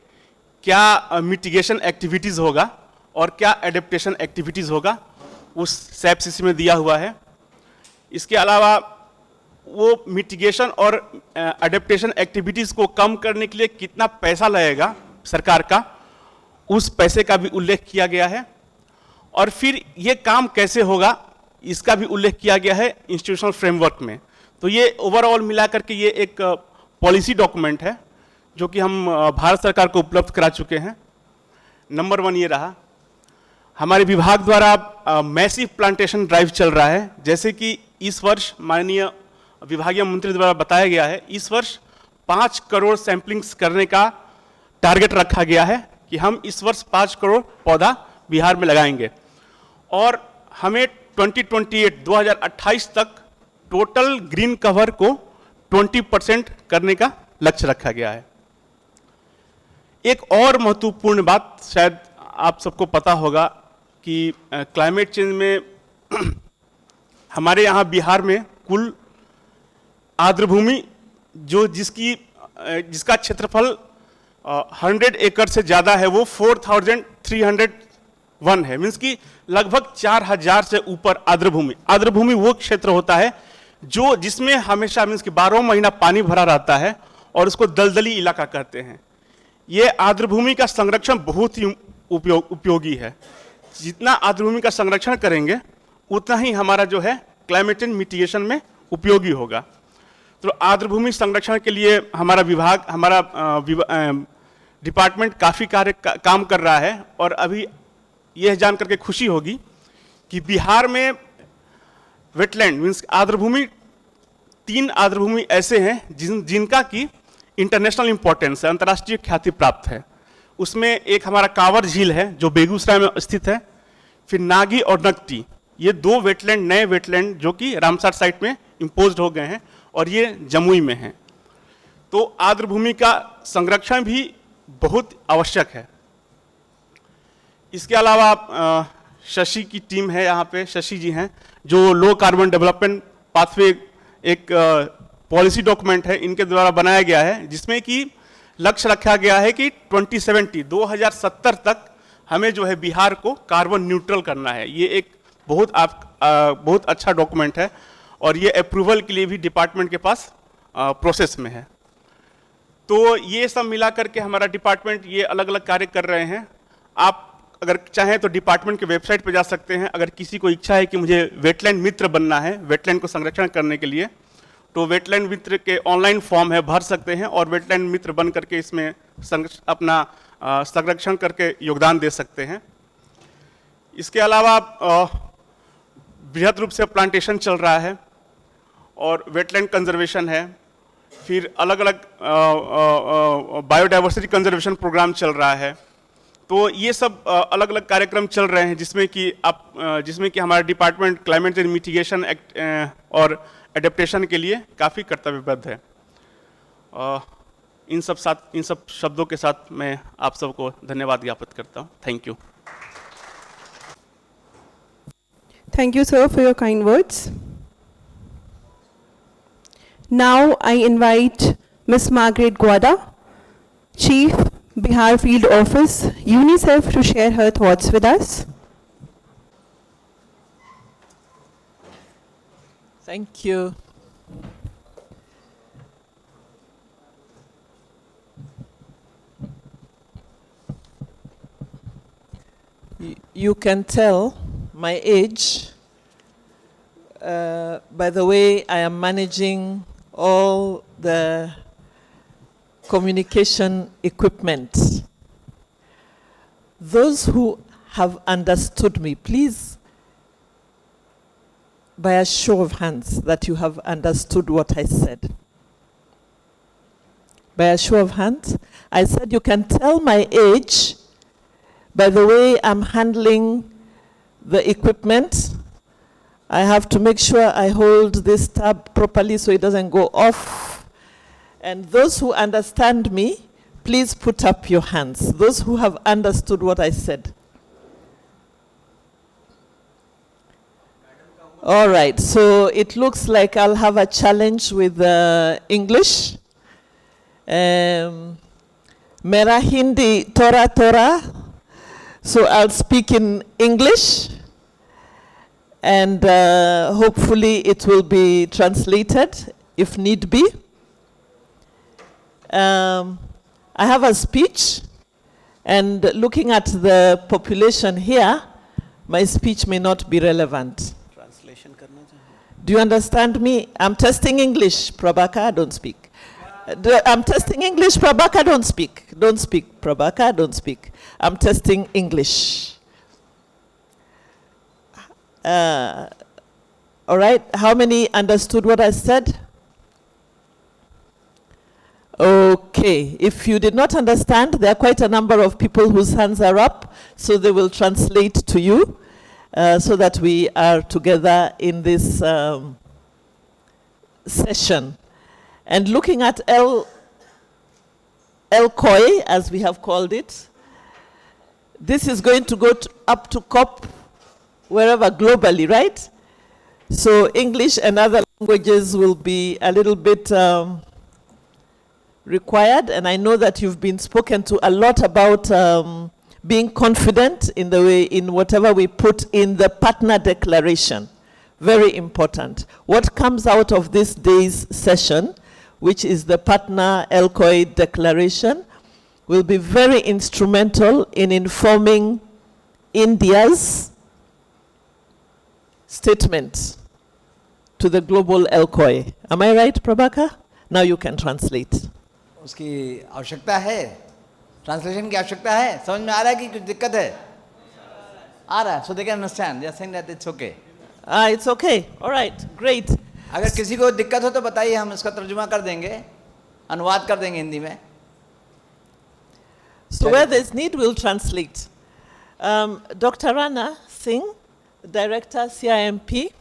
क्या मिटिगेशन एक्टिविटीज़ होगा और क्या एडेप्टेशन एक्टिविटीज़ होगा, उस SAPCC में दिया हुआ है. इसके अलावा वो मिटिगेशन और एडेप्टेशन एक्टिविटीज़ को कम करने के लिए कितना पैसा लगेगा सरकार का, उस पैसे का भी उल्लेख किया गया है. और फिर ये काम कैसे होगा इसका भी उल्लेख किया गया है इंस्टीट्यूशनल फ्रेमवर्क में. तो ये ओवरऑल मिलाकर के ये एक पॉलिसी डॉक्यूमेंट है जो कि हम भारत सरकार को उपलब्ध करा चुके हैं. नंबर 1 ये रहा. हमारे विभाग द्वारा मैसिव प्लांटेशन ड्राइव चल रहा है. जैसे कि इस वर्ष माननीय विभागीय मंत्री द्वारा बताया गया है, इस वर्ष 5 करोड़ सैंपलिंग्स करने का टारगेट रखा गया है कि हम इस वर्ष 5 करोड़ पौधा बिहार में लगाएंगे और हमें 2028 तक टोटल ग्रीन कवर को 20% करने का लक्ष्य रखा गया है. एक और महत्वपूर्ण बात शायद आप सबको पता होगा कि क्लाइमेट चेंज में हमारे यहाँ बिहार में कुल आर्द्रभूमि जिसका क्षेत्रफल 100 एकड़ से ज़्यादा है वो 4,301 है. मीन्स कि लगभग 4,000 से ऊपर आर्द्रभूमि वो क्षेत्र होता है जिसमें हमेशा मीन्स कि 12 महीना पानी भरा रहता है और उसको दलदली इलाका कहते हैं. ये आर्द्रभूमि का संरक्षण बहुत ही उपयोगी है. जितना आर्द्रभूमि का संरक्षण करेंगे उतना ही हमारा जो है क्लाइमेट चेंज मिटिगेशन में उपयोगी होगा. तो आर्द्रभूमि संरक्षण के लिए हमारा विभाग, डिपार्टमेंट काफ़ी काम कर रहा है. और अभी यह जान करके खुशी होगी कि बिहार में वेटलैंड मीन्स आर्द्रभूमि 3 आर्द्रभूमि ऐसे हैं जिनका की इंटरनेशनल इंपॉर्टेंस है, अंतर्राष्ट्रीय ख्याति प्राप्त है. उसमें एक हमारा कांवर झील है जो बेगूसराय में स्थित है. फिर नागी और नकटी, ये 2 वेटलैंड, नए वेटलैंड जो कि रामसर साइट में इम्पोज्ड हो गए हैं और ये जमुई में हैं. तो आर्द्रभूमि का संरक्षण भी बहुत आवश्यक है. इसके अलावा शशि की टीम है, यहाँ पे शशि जी हैं जो लो कार्बन डेवलपमेंट पाथवे एक पॉलिसी डॉक्यूमेंट है, इनके द्वारा बनाया गया है, जिसमें कि लक्ष्य रखा गया है कि 2070 तक हमें जो है बिहार को कार्बन न्यूट्रल करना है. ये एक बहुत अच्छा डॉक्यूमेंट है और ये अप्रूवल के लिए भी डिपार्टमेंट के पास प्रोसेस में है. तो ये सब मिला करके हमारा डिपार्टमेंट ये अलग अलग कार्य कर रहे हैं. आप अगर चाहें तो डिपार्टमेंट के वेबसाइट पर जा सकते हैं. अगर किसी को इच्छा है कि मुझे वेटलैंड मित्र बनना है वेटलैंड को संरक्षण करने के लिए, तो वेटलैंड मित्र के ऑनलाइन फॉर्म है, भर सकते हैं और वेटलैंड मित्र बन करके इसमें अपना संरक्षण करके योगदान दे सकते हैं. इसके अलावा बृहद रूप से प्लांटेशन चल रहा है और वेटलैंड कंजर्वेशन है. फिर अलग अलग बायोडाइवर्सिटी कंजर्वेशन प्रोग्राम चल रहा है। तो ये सब अलग अलग कार्यक्रम चल रहे हैं जिसमें कि हमारा department climate change mitigation act और एडेप्टेशन के लिए काफ़ी कर्तव्यबद्ध है। इन सब शब्दों के साथ मैं आप सबको धन्यवाद ज्ञापित करता हूँ। Thank you. Thank you, sir, for your kind words. Now I invite Ms. Margaret Guada, Chief, Bihar Field Office, UNICEF, to share her thoughts with us. Thank you. You can tell my age by the way I am managing all the communication equipment. Those who have understood me, please, by a show of hands, that you have understood what I said. By a show of hands, I said you can tell my age by the way I'm handling the equipment. I have to make sure I hold this tab properly so it doesn't go off. And those who understand me, please put up your hands. Those who have understood what I said. All right, so it looks like I'll have a challenge with English. Mera Hindi Tora. So I'll speak in English, and hopefully it will be translated if need be. I have a speech, and looking at the population here, my speech may not be relevant. Do you understand me? I'm testing English, Prabhakar, don't speak. I'm testing English, Prabhakar, don't speak. Don't speak, Prabhakar, don't speak. I'm testing English. All right, how many understood what I said? Okay, if you did not understand, there are quite a number of people whose hands are up, so they will translate to you so that we are together in this session. And looking at LCOY, as we have called it, this is going to go up to COP wherever globally, right? So English and other languages will be a little bit required, and I know that you've been spoken to a lot about being confident in whatever we put in the partner declaration. Very important. What comes out of this day's session, which is the partner LCOY declaration, will be very instrumental in informing India's statement to the global LCOY. Am I right, Prabhakar? Now you can translate. उसकी आवश्यकता है, translation की आवश्यकता है, समझ में आ रहा है कि कुछ दिक्कत है? आ रहा है, so they can understand. They are saying that it's okay. It's okay. All right, great. अगर किसी को दिक्कत हो तो बताइए, हम इसका तर्जुमा कर देंगे, अनुवाद कर देंगे हिंदी में. So where there's need, we'll translate. Dr. Rana Singh, Director, CIMP.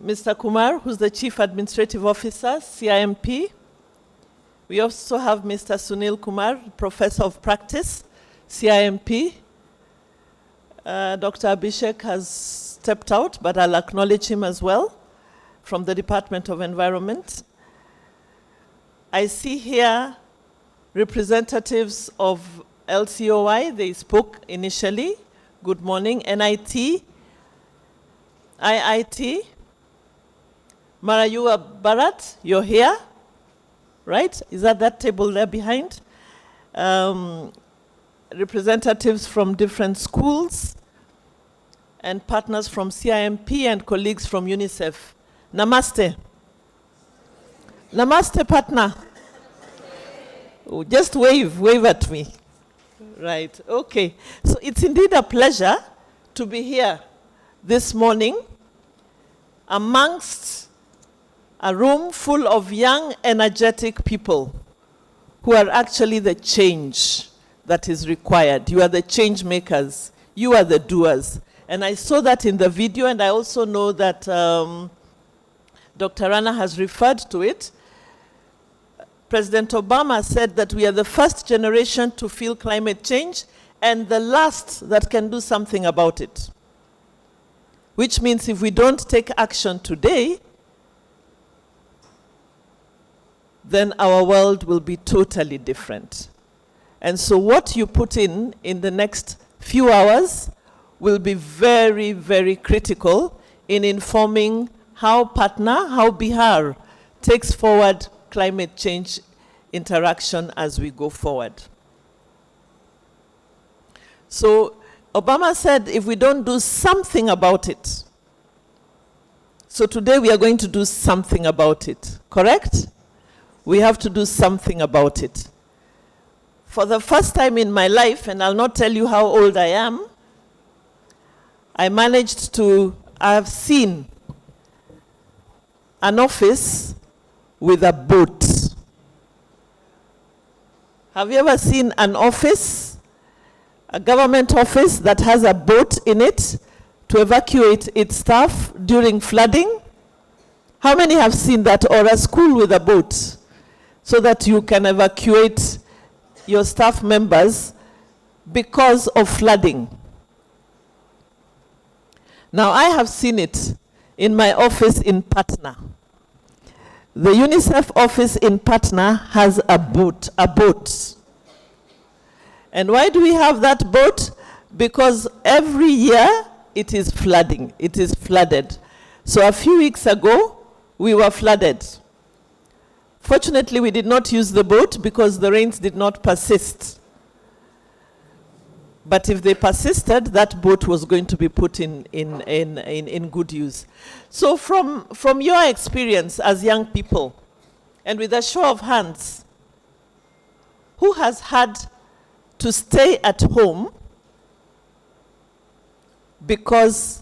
Mr. Kumar, who's the Chief Administrative Officer, CIMP. We also have Mr. Sunil Kumar, Professor of Practice, CIMP. Dr. Abhishek has stepped out, but I'll acknowledge him as well, from the Department of Environment. I see here representatives of LCOY. They spoke initially. Good morning. NIT, IIT, Marayua Bharat, you're here, right? Is that table there behind? Representatives from different schools and partners from CIMP and colleagues from UNICEF. Namaste. Namaste, partner. Oh, just wave at me. Right, okay. So it's indeed a pleasure to be here this morning amongst a room full of young, energetic people who are actually the change that is required. You are the change makers. You are the doers. And I saw that in the video, and I also know that Dr. Rana has referred to it. President Obama said that we are the first generation to feel climate change and the last that can do something about it. Which means if we don't take action today, then our world will be totally different. And so what you put in the next few hours will be very, very critical in informing how Bihar takes forward climate change interaction as we go forward. So Obama said if we don't do something about it, so today we are going to do something about it, correct? We have to do something about it. For the first time in my life, and I'll not tell you how old I am, I have seen an office with a boat. Have you ever seen an office, a government office that has a boat in it to evacuate its staff during flooding? How many have seen that? Or a school with a boat so that you can evacuate your staff members because of flooding? Now, I have seen it in my office in Patna. The UNICEF office in Patna has a boat. And why do we have that boat? Because every year it is flooding. It is flooded. So a few weeks ago, we were flooded. Fortunately, we did not use the boat because the rains did not persist. But if they persisted, that boat was going to be put in good use. So from your experience as young people, and with a show of hands, who has had to stay at home because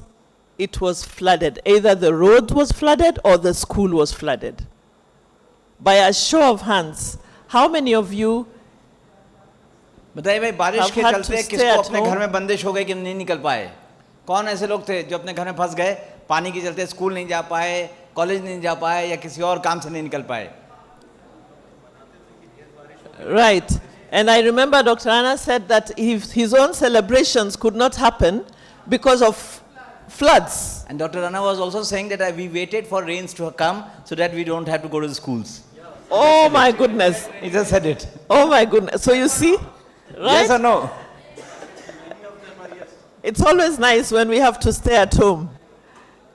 it was flooded? Either the road was flooded or the school was flooded. By a show of hands, how many of you बताइए भाई, बारिश के चलते किसको अपने घर में बंदिश हो गई कि नहीं निकल पाए? कौन ऐसे लोग थे जो अपने घर में फंस गए, पानी के चलते स्कूल नहीं जा पाए, कॉलेज नहीं जा पाए या किसी और काम से नहीं निकल पाए? Right. And I remember Dr. Anna said that his own celebrations could not happen because of floods. And Dr. Anna was also saying that we waited for rains to come so that we don't have to go to the schools. Oh my goodness. He just said it. Oh my goodness. So you see? Right? Yes or no? It's always nice when we have to stay at home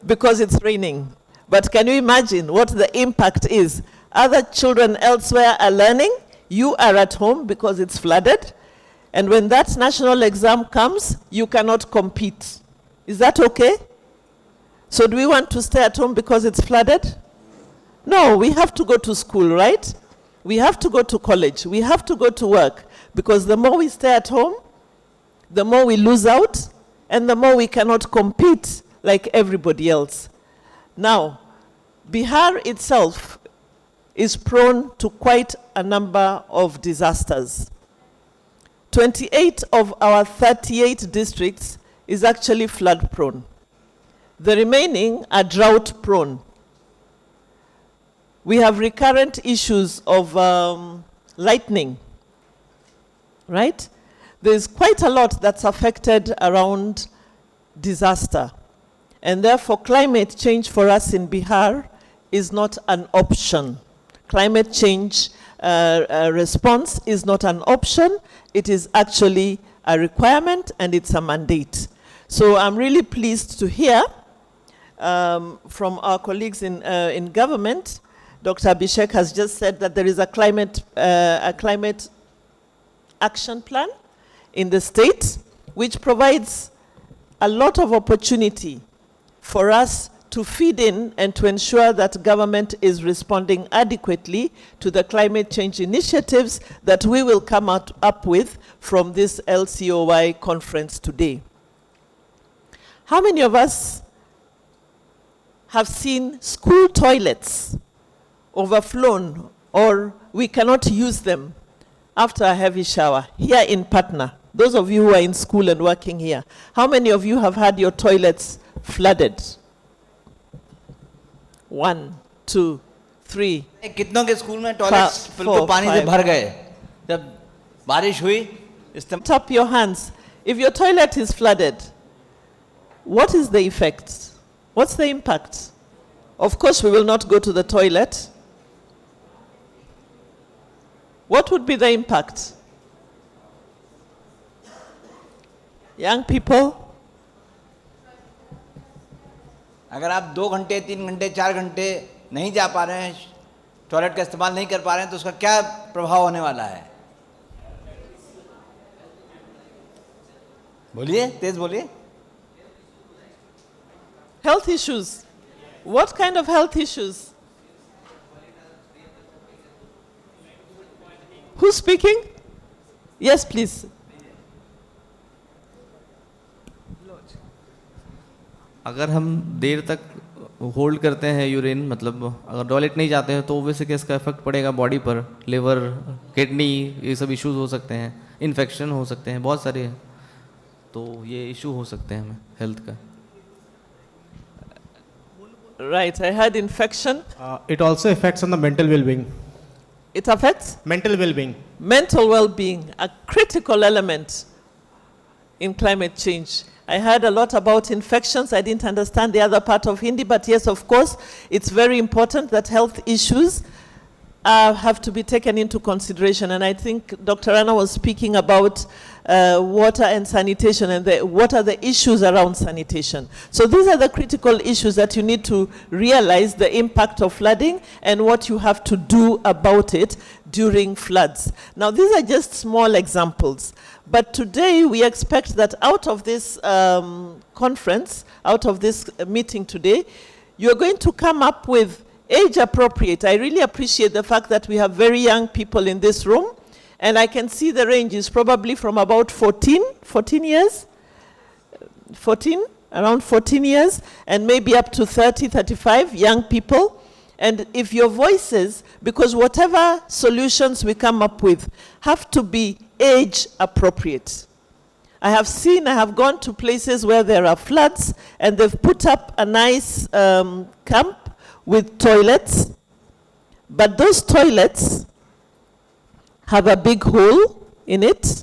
because it's raining. But can you imagine what the impact is? Other children elsewhere are learning. You are at home because it's flooded. And when that national exam comes, you cannot compete. Is that okay? So do we want to stay at home because it's flooded? No, we have to go to school, right? We have to go to college. We have to go to work. Because the more we stay at home, the more we lose out, and the more we cannot compete like everybody else. Now, Bihar itself is prone to quite a number of disasters. 28 of our 38 districts is actually flood prone. The remaining are drought prone. We have recurrent issues of lightning. Right? There's quite a lot that's affected around disaster. And therefore, climate change for us in Bihar is not an option. Climate change response is not an option. It is actually a requirement and it's a mandate. So I'm really pleased to hear from our colleagues in government. Dr. Abhishek has just said that there is a climate action plan in the state, which provides a lot of opportunity for us to feed in and to ensure that government is responding adequately to the climate change initiatives that we will come up with from this LCOY conference today. How many of us have seen school toilets overflown or we cannot use them after a heavy shower here in Patna? Those of you who are in school and working here, how many of you have had your toilets flooded? 1, 2, 3. कितनों के school में toilets बिल्कुल पानी से भर गए जब बारिश हुई? Top your hands. If your toilet is flooded, what is the effect? What's the impact? Of course, we will not go to the toilet. What would be the impact? Young people? अगर आप 2 घंटे 3 घंटे 4 घंटे नहीं जा पा रहे हैं, टॉयलेट का इस्तेमाल नहीं कर पा रहे हैं, तो उसका क्या प्रभाव होने वाला है? बोलिए, तेज बोलिए. Health issues. What kind of health issues? Who's speaking? Yes, please. अगर हम देर तक होल्ड करते हैं यूरिन, मतलब अगर टॉयलेट नहीं जाते हैं, तो ओब्वियसली क्या इसका इफेक्ट पड़ेगा बॉडी पर, लिवर, किडनी, ये सब इश्यूज हो सकते हैं, इन्फेक्शन हो सकते हैं, बहुत सारे, तो ये इशू हो सकते हैं हमें हेल्थ का. Right, I had infection. It also affects on the mental well-being. It affects? Mental well-being. Mental well-being, a critical element in climate change. I heard a lot about infections. I didn't understand the other part of Hindi, but yes, of course, it's very important that health issues have to be taken into consideration. And I think Dr. Anna was speaking about water and sanitation and what are the issues around sanitation. So these are the critical issues that you need to realize the impact of flooding and what you have to do about it during floods. Now, these are just small examples. But today, we expect that out of this conference, out of this meeting today, you're going to come up with age appropriate. I really appreciate the fact that we have very young people in this room, and I can see the range is probably from about 14 years, around 14 years, and maybe up to 30, 35 young people. And if your voices, because whatever solutions we come up with have to be age appropriate. I have gone to places where there are floods and they've put up a nice camp with toilets, but those toilets have a big hole in it.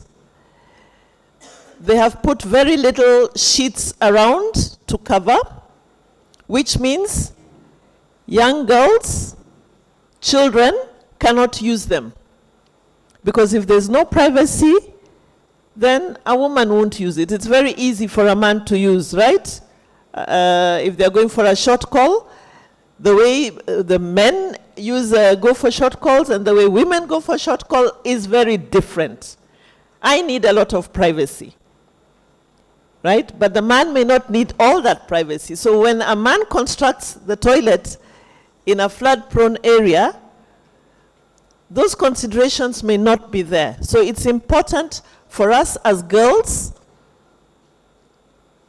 They have put very little sheets around to cover, which means young girls, children cannot use them. Because if there's no privacy, then a woman won't use it. It's very easy for a man to use, right? If they're going for a short call, the way the men go for short calls and the way women go for short call is very different. I need a lot of privacy, right? But the man may not need all that privacy. So when a man constructs the toilet in a flood-prone area, those considerations may not be there. So it's important for us as girls,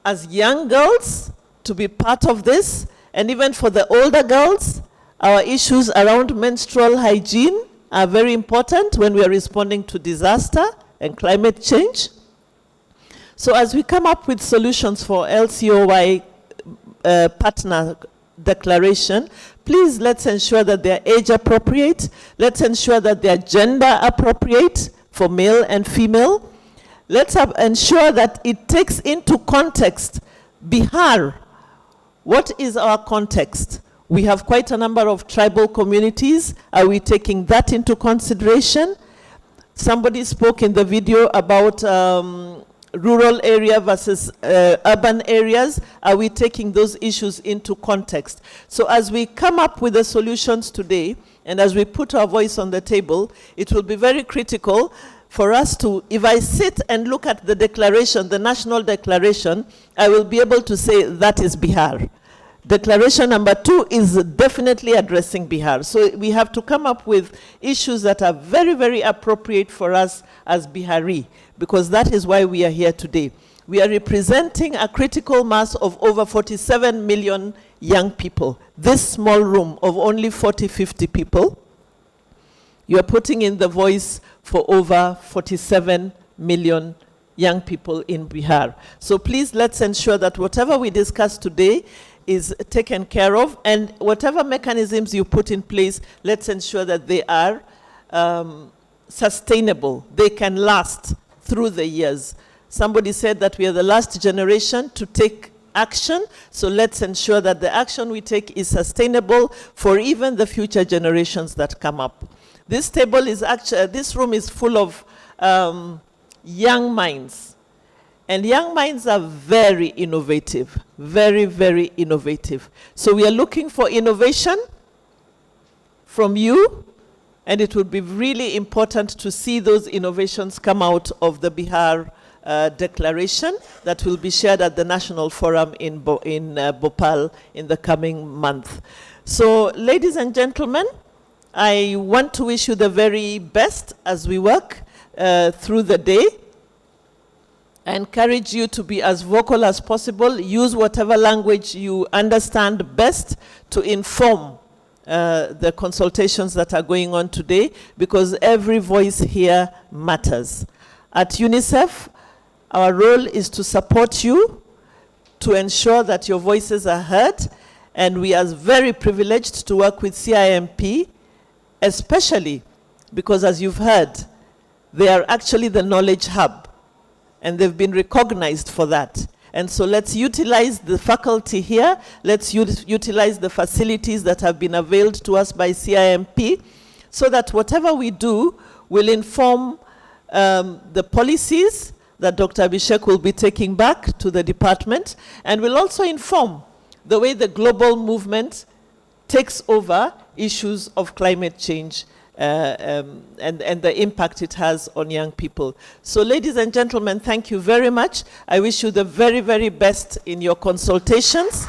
as young girls, to be part of this, and even for the older girls, our issues around menstrual hygiene are very important when we are responding to disaster and climate change. So as we come up with solutions for LCOY partner declaration, please let's ensure that they're age appropriate. Let's ensure that they're gender appropriate for male and female. Let's ensure that it takes into context Bihar. What is our context? We have quite a number of tribal communities. Are we taking that into consideration? Somebody spoke in the video about rural area versus urban areas. Are we taking those issues into context? So as we come up with the solutions today, and as we put our voice on the table, it will be very critical for us to, if I sit and look at the declaration, the national declaration, I will be able to say that is Bihar. Declaration number 2 is definitely addressing Bihar. So we have to come up with issues that are very, very appropriate for us as Bihari, because that is why we are here today. we are representing a critical mass of over 47 million young people. This small room of only 40, 50 people, you are putting in the voice for over 47 million young people in Bihar. So please, let's ensure that whatever we discuss today is taken care of, and whatever mechanisms you put in place, let's ensure that they are sustainable. They can last through the years. Somebody said that we are the last generation to take action, so let's ensure that the action we take is sustainable for even the future generations that come up. This table is actually, this room is full of young minds. And young minds are very innovative, very, very innovative. So we are looking for innovation from you, and it would be really important to see those innovations come out of the Bihar declaration that will be shared at the National Forum in Bhopal in the coming month. So, ladies and gentlemen, I want to wish you the very best as we work through the day. I encourage you to be as vocal as possible. Use whatever language you understand best to inform the consultations that are going on today, because every voice here matters. At UNICEF, our role is to support you, to ensure that your voices are heard, and we are very privileged to work with CIMP, especially because, as you've heard, they are actually the knowledge hub, and they've been recognized for that. And so let's utilize the faculty here, let's utilize the facilities that have been availed to us by CIMP, so that whatever we do will inform the policies that Dr. Abhishek will be taking back to the department, and will also inform the way the global movement takes over issues of climate change and the impact it has on young people. So ladies and gentlemen, thank you very much. I wish you the very, very best in your consultations.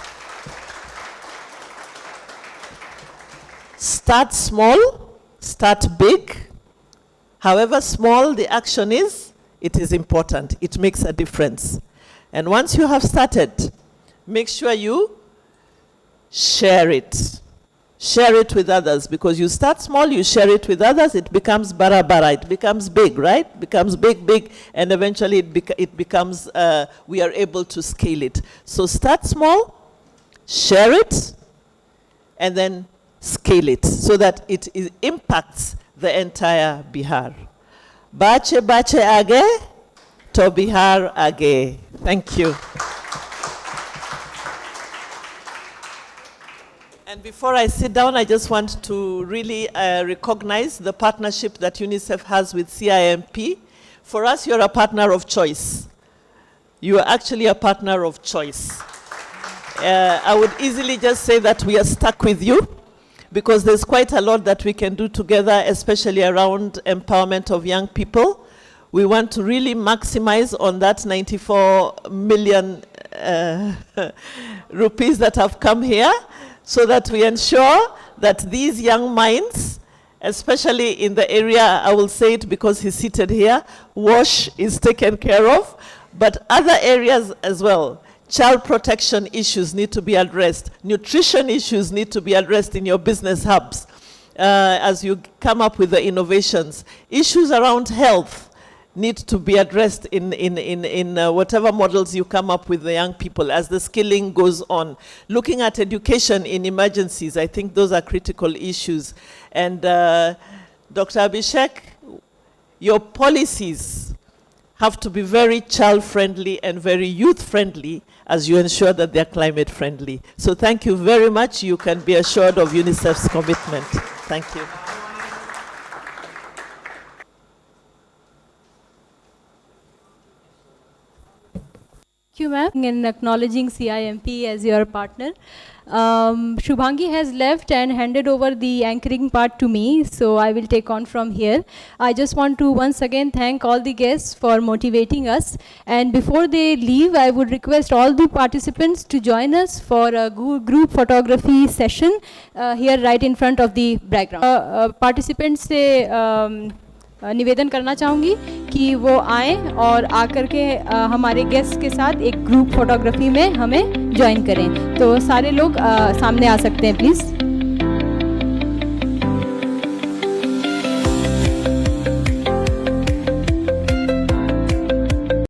Start small, start big. However small the action is, it is important. It makes a difference. And once you have started, make sure you share it. Share it with others, because you start small, you share it with others, it becomes bara, it becomes big, right? It becomes big, and eventually it becomes, we are able to scale it. So start small, share it, and then scale it, so that it impacts the entire Bihar. Bache age, to Bihar age. Thank you. And before I sit down, I just want to really recognize the partnership that UNICEF has with CIMP. For us, you're a partner of choice. You are actually a partner of choice. I would easily just say that we are stuck with you, because there's quite a lot that we can do together, especially around empowerment of young people. We want to really maximize on that 94 million rupees that have come here, so that we ensure that these young minds, especially in the area, I will say it because he's seated here, WASH is taken care of, but other areas as well. Child protection issues need to be addressed. Nutrition issues need to be addressed in your business hubs as you come up with the innovations. Issues around health need to be addressed in whatever models you come up with the young people as the skilling goes on. Looking at education in emergencies, I think those are critical issues. And Dr. Abhishek, your policies have to be very child-friendly and very youth-friendly as you ensure that they're climate-friendly. So thank you very much. You can be assured of UNICEF's commitment. Thank you. Thank you, ma'am, in acknowledging CIMP as your partner. Shubhangi has left and handed over the anchoring part to me, so I will take on from here. I just want to once again thank all the guests for motivating us. And before they leave, I would request all the participants to join us for a group photography session here right in front of the background. Participants से निवेदन करना चाहूँगी कि वो आएँ और आकर के हमारे गेस्ट के साथ एक ग्रुप फोटोग्राफी में हमें ज्वाइन करें। तो सारे लोग सामने आ सकते हैं प्लीज़।